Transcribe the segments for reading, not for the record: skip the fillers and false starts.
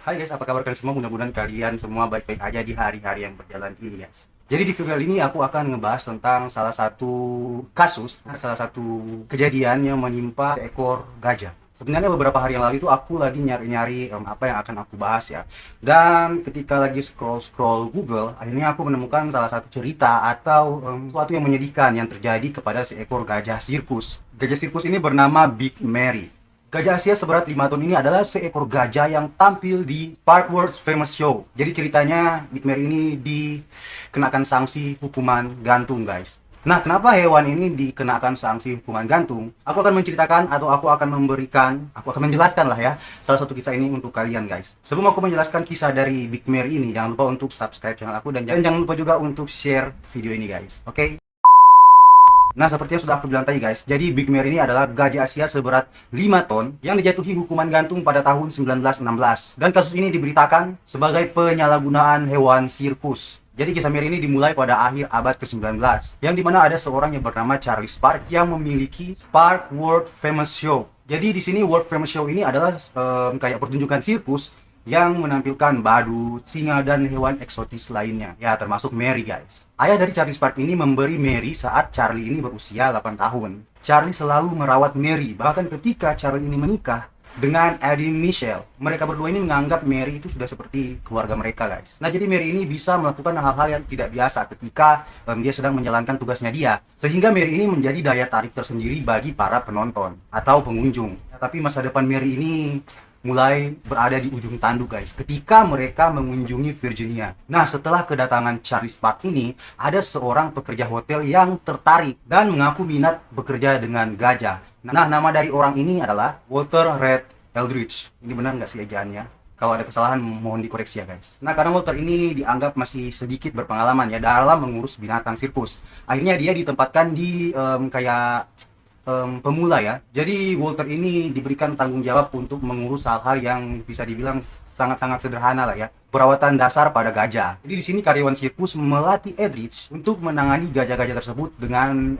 Hai guys, apa kabar kalian semua? Mudah-mudahan kalian semua baik-baik aja di hari-hari yang berjalan ini guys. Jadi di video kali ini aku akan ngebahas tentang salah satu kasus, salah satu kejadian yang menimpa seekor gajah. Sebenarnya beberapa hari yang lalu itu aku lagi nyari-nyari apa yang akan aku bahas ya. Dan ketika lagi scroll-scroll Google, akhirnya aku menemukan salah satu cerita atau sesuatu yang menyedihkan yang terjadi kepada seekor gajah sirkus. Gajah sirkus ini bernama Big Mary. Gajah Asia seberat 5 ton ini adalah seekor gajah yang tampil di Park World Famous Show. Jadi ceritanya Big Mary ini dikenakan sanksi hukuman gantung guys. Nah, kenapa hewan ini dikenakan sanksi hukuman gantung? Aku akan menceritakan atau aku akan menjelaskan lah ya salah satu kisah ini untuk kalian guys. Sebelum aku menjelaskan kisah dari Big Mary ini, jangan lupa untuk subscribe channel aku dan jangan lupa juga untuk share video ini guys. Oke? Nah, seperti yang sudah aku bilang tadi guys, jadi Big Mary ini adalah gajah Asia seberat 5 ton yang dijatuhi hukuman gantung pada tahun 1916. Dan kasus ini diberitakan sebagai penyalahgunaan hewan sirkus. Jadi kisah Mary ini dimulai pada akhir abad ke-19, yang dimana ada seorang yang bernama Charlie Spark yang memiliki Spark World Famous Show. Jadi di sini World Famous Show ini adalah kayak pertunjukan sirkus yang menampilkan badut, singa, dan hewan eksotis lainnya. Ya, termasuk Mary guys. Ayah dari Charlie Spark ini memberi Mary saat Charlie ini berusia 8 tahun. Charlie selalu merawat Mary, bahkan ketika Charlie ini menikah dengan Eddie Michelle. Mereka berdua ini menganggap Mary itu sudah seperti keluarga mereka guys. Nah, jadi Mary ini bisa melakukan hal-hal yang tidak biasa ketika dia sedang menjalankan tugasnya dia. Sehingga Mary ini menjadi daya tarik tersendiri bagi para penonton atau pengunjung. Tapi masa depan Mary ini mulai berada di ujung tanduk guys ketika mereka mengunjungi Virginia. Nah, setelah kedatangan Charlie Spark ini, ada seorang pekerja hotel yang tertarik dan mengaku minat bekerja dengan gajah. Nah, nama dari orang ini adalah Walter Red Eldridge. Ini benar nggak sih ejaannya? Kalau ada kesalahan mohon dikoreksi ya guys. Nah, karena Walter ini dianggap masih sedikit berpengalaman ya dalam mengurus binatang sirkus, akhirnya dia ditempatkan di pemula ya. Jadi Walter ini diberikan tanggung jawab untuk mengurus hal-hal yang bisa dibilang sangat-sangat sederhana lah ya. Perawatan dasar pada gajah. Jadi di sini karyawan sirkus melatih Eldridge untuk menangani gajah-gajah tersebut dengan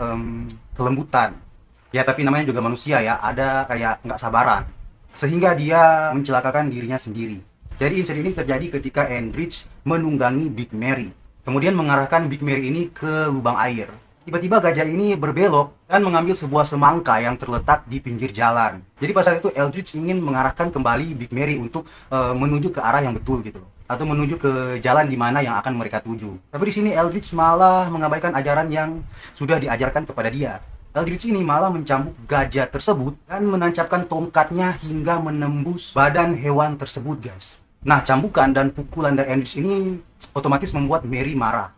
kelembutan. Ya, tapi namanya juga manusia ya, ada kayak nggak sabaran. Sehingga dia mencelakakan dirinya sendiri. Jadi insiden ini terjadi ketika Eldridge menunggangi Big Mary. Kemudian mengarahkan Big Mary ini ke lubang air. Tiba-tiba gajah ini berbelok dan mengambil sebuah semangka yang terletak di pinggir jalan. Jadi pada saat itu Eldridge ingin mengarahkan kembali Big Mary untuk menuju ke arah yang betul gitu loh, atau menuju ke jalan di mana yang akan mereka tuju. Tapi di sini Eldridge malah mengabaikan ajaran yang sudah diajarkan kepada dia. Eldridge ini malah mencambuk gajah tersebut dan menancapkan tongkatnya hingga menembus badan hewan tersebut guys. Nah, cambukan dan pukulan dari Eldridge ini otomatis membuat Mary marah,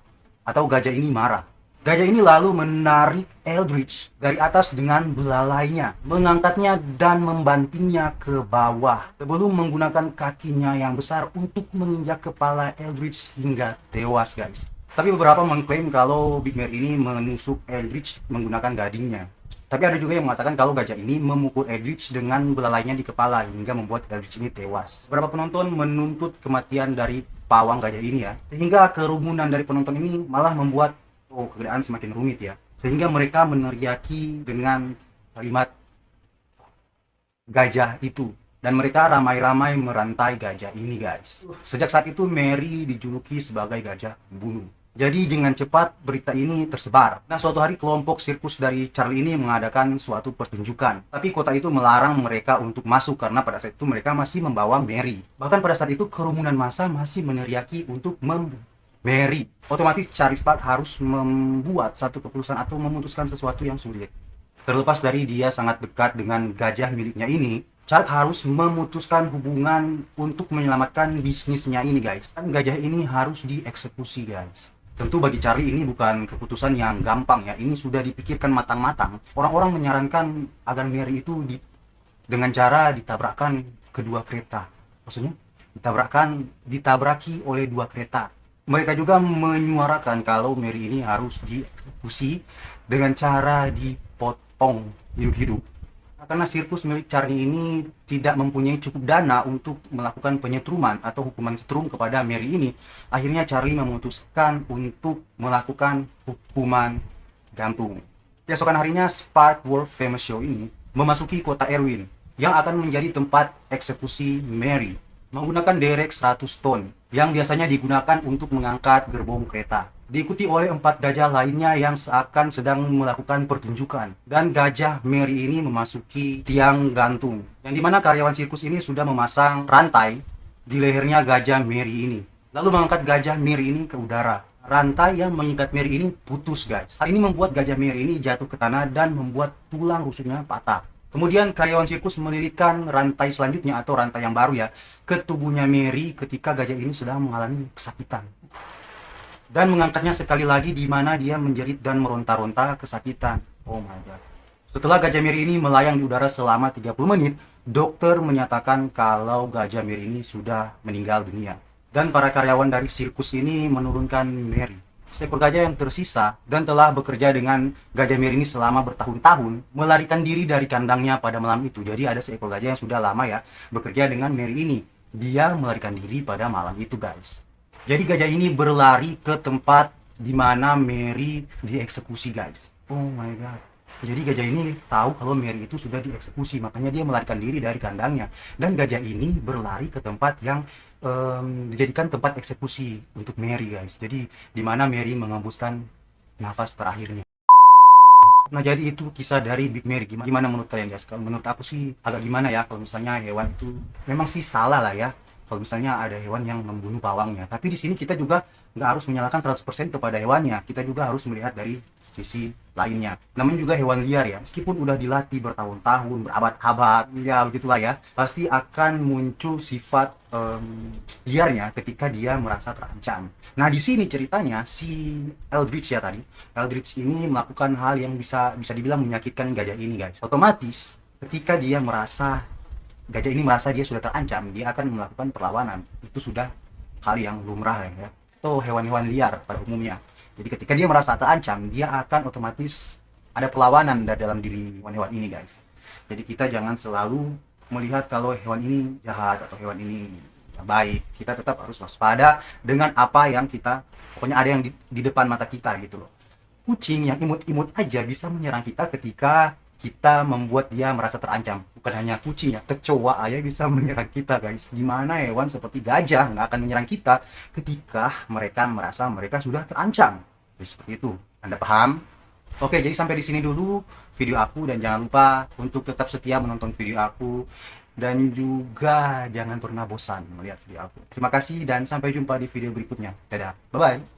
atau gajah ini marah. Gajah ini lalu menarik Eldridge dari atas dengan belalainya, mengangkatnya dan membantingnya ke bawah sebelum menggunakan kakinya yang besar untuk menginjak kepala Eldridge hingga tewas guys. Tapi beberapa mengklaim kalau Big Mary ini menusuk Eldridge menggunakan gadingnya. Tapi ada juga yang mengatakan kalau gajah ini memukul Eldridge dengan belalainya di kepala hingga membuat Eldridge ini tewas. Beberapa penonton menuntut kematian dari pawang gajah ini ya, sehingga kerumunan dari penonton ini malah membuat keadaan semakin rumit ya, sehingga mereka meneriaki dengan kalimat gajah itu, dan mereka ramai-ramai merantai gajah ini guys. Sejak saat itu Mary dijuluki sebagai gajah pembunuh. Jadi dengan cepat berita ini tersebar. Nah, suatu hari kelompok sirkus dari Charlie ini mengadakan suatu pertunjukan, tapi kota itu melarang mereka untuk masuk karena pada saat itu mereka masih membawa Mary. Bahkan pada saat itu kerumunan massa masih meneriaki untuk Mary. Otomatis Charlie Spark harus membuat satu keputusan atau memutuskan sesuatu yang sulit. Terlepas dari dia sangat dekat dengan gajah miliknya ini, Charlie harus memutuskan hubungan untuk menyelamatkan bisnisnya ini guys. Dan gajah ini harus dieksekusi guys. Tentu bagi Charlie ini bukan keputusan yang gampang ya. Ini sudah dipikirkan matang-matang. Orang-orang menyarankan agar Mary itu dengan cara ditabrakkan kedua kereta. Maksudnya ditabraki oleh dua kereta. Mereka juga menyuarakan kalau Mary ini harus dieksekusi dengan cara dipotong hidup-hidup. Karena sirkus milik Charlie ini tidak mempunyai cukup dana untuk melakukan penyetruman atau hukuman setrum kepada Mary ini, akhirnya Charlie memutuskan untuk melakukan hukuman gantung. Keesokan harinya, Spark World Famous Show ini memasuki kota Erwin yang akan menjadi tempat eksekusi Mary. menggunakan derek 100 ton yang biasanya digunakan untuk mengangkat gerbong kereta. Diikuti oleh 4 gajah lainnya yang seakan sedang melakukan pertunjukan. Dan gajah Mary ini memasuki tiang gantung, yang dimana karyawan sirkus ini sudah memasang rantai di lehernya gajah Mary ini, lalu mengangkat gajah Mary ini ke udara. Rantai yang mengikat Mary ini putus, guys. Hal ini membuat gajah Mary ini jatuh ke tanah dan membuat tulang rusuknya patah. Kemudian karyawan sirkus melilitkan rantai selanjutnya atau rantai yang baru ya ke tubuhnya Mary ketika gajah ini sedang mengalami kesakitan. Dan mengangkatnya sekali lagi di mana dia menjerit dan meronta-ronta kesakitan. Oh my god. Setelah gajah Mary ini melayang di udara selama 30 menit, dokter menyatakan kalau gajah Mary ini sudah meninggal dunia. Dan para karyawan dari sirkus ini menurunkan Mary, seekor gajah yang tersisa dan telah bekerja dengan gajah Mary ini selama bertahun-tahun, melarikan diri dari kandangnya pada malam itu. Jadi ada seekor gajah yang sudah lama ya bekerja dengan Mary ini. Dia melarikan diri pada malam itu, guys. Jadi gajah ini berlari ke tempat di mana Mary dieksekusi, guys. Oh my god. Jadi gajah ini tahu kalau Mary itu sudah dieksekusi, makanya dia melarikan diri dari kandangnya. Dan gajah ini berlari ke tempat yang dijadikan tempat eksekusi untuk Mary, guys. Jadi di mana Mary mengembuskan nafas terakhirnya. Nah, jadi itu kisah dari Big Mary. Gimana menurut kalian, guys? Kalau menurut aku sih agak gimana ya kalau misalnya hewan itu memang sih salah lah ya. Kalau misalnya ada hewan yang membunuh pawangnya. Tapi di sini kita juga nggak harus menyalahkan 100% kepada hewannya. Kita juga harus melihat dari sisi lainnya. Namanya juga hewan liar ya. Meskipun udah dilatih bertahun-tahun, berabad-abad, ya begitulah ya. Pasti akan muncul sifat liarnya ketika dia merasa terancam. Nah, di sini ceritanya si Eldritch ya tadi. Eldritch ini melakukan hal yang bisa dibilang menyakitkan gajah ini, guys. Otomatis ketika dia merasa gajah ini merasa dia sudah terancam, dia akan melakukan perlawanan. Itu sudah hal yang lumrah ya. Itu hewan-hewan liar pada umumnya. Jadi ketika dia merasa terancam, dia akan otomatis ada perlawanan dalam diri hewan-hewan ini, guys. Jadi kita jangan selalu melihat kalau hewan ini jahat atau hewan ini baik. Kita tetap harus waspada dengan apa yang kita, pokoknya ada yang di depan mata kita gitu loh. Kucing yang imut-imut aja bisa menyerang kita ketika kita membuat dia merasa terancam. Bukan hanya kucing ya, kecoa aja bisa menyerang kita, guys. Gimana hewan seperti gajah nggak akan menyerang kita ketika mereka merasa mereka sudah terancam. Jadi seperti itu. Anda paham? Oke, jadi sampai di sini dulu video aku, dan jangan lupa untuk tetap setia menonton video aku dan juga jangan pernah bosan melihat video aku. Terima kasih dan sampai jumpa di video berikutnya. Dadah. Bye bye.